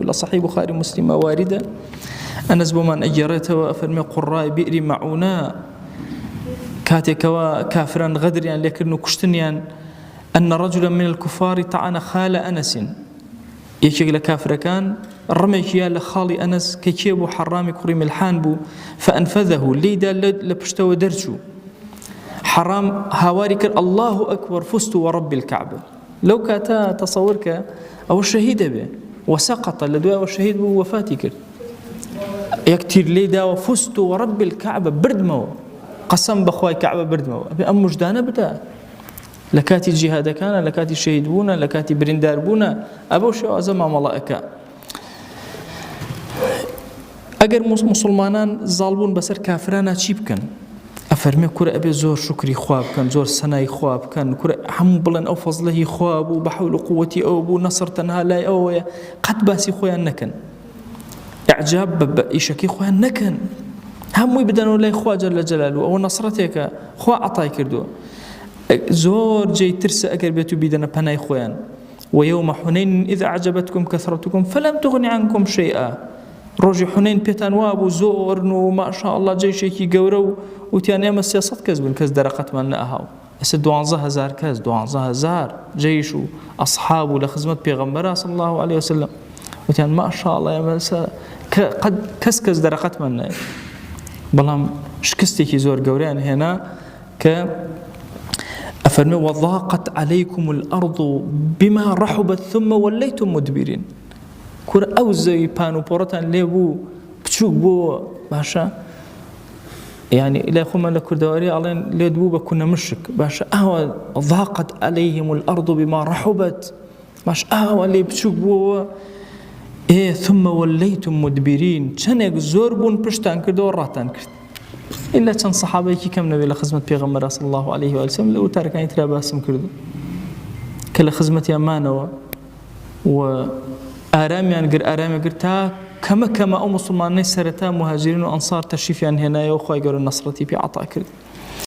لصحيح بخاري مسلم واردة أنس بومان أجريته وأفرمي قراء بئر معونا كاتك وكافرا غدريا لكنه كشتنيا أن رجلا من الكفار طعن خال أنس يشغل كافر كان الرميك يا لخالي أنس كيبو حرامي كريم الحان بو فأنفذه ليدا لبشتو درجو حرام هوارك الله أكبر فزت ورب الكعبة لو كاتا تصورك أو الشهيد به وسقط لدواء والشهيد بو وفاتك يكتير ليدا وفزت ورب الكعبة بردمو قسم بخواي كعبة بردمو أم مجدانة بدا لكاتي الجهاد كان لكاتي الشهيد بونا لكاتي برندار بونا أبو شو أزمام ملائكة أجر مسلمانان ظالمون بسر كافرانا تشيبكن أفرمي كرة أبي زور شكري خواب كان زور سناي خواب كان كرة حم بلن أو فضله خواب وبحول قوتي أو بو نصر تنها لا أو قد باسي خويا نكن إعجاب بإيشكي خويا نكن هم يبدأوا لا خوا جل جلاله أو نصرتك خوا عطاي كردو زور جاي ترسى أجر بيتو بيدنا بناي خويان ويوم حنين إذا أعجبتكم كثرتكم فلم تغني عنكم شيئا روجي حنين بيتان وابو زور نو ما شاء الله جاي شيكي جورو وتيان يوم السياسات كذبن كذ درقت من أهاو أسد 12,000 كذ 12,000 جيش أصحابه لخدمة بيغمبره صلى الله عليه وسلم وتيان ما شاء الله يا قد كذ درقت من بلام شكستي زور جوريان هنا ك أفرمي وضاقت عليكم الأرض بما رحبت ثم وليتم مدبرين كور أوزي بانو بورتان ليبو بتشوك بو باشا يعني إلى خما لكردواري ألين ليدبو بكنا مشك باشا ضاقت عليهم الأرض بما رحبت باشا اللي بتشوك بو إيه ثم وليتم مدبرين شنك زوربون بشتان كردو راتان كرد إلا كان صحابي كم نبي لخدمة بيغمبر صلى الله عليه وسلم لو ترك أن يترى باسم كردو كل خدمة يمانه وآرام يعني غير آرام غير تا كما أو مسلمان سرتا مهاجرين وأنصار تشريف يعني هنا يوخوا يقولوا النصرتي في عطاء كرد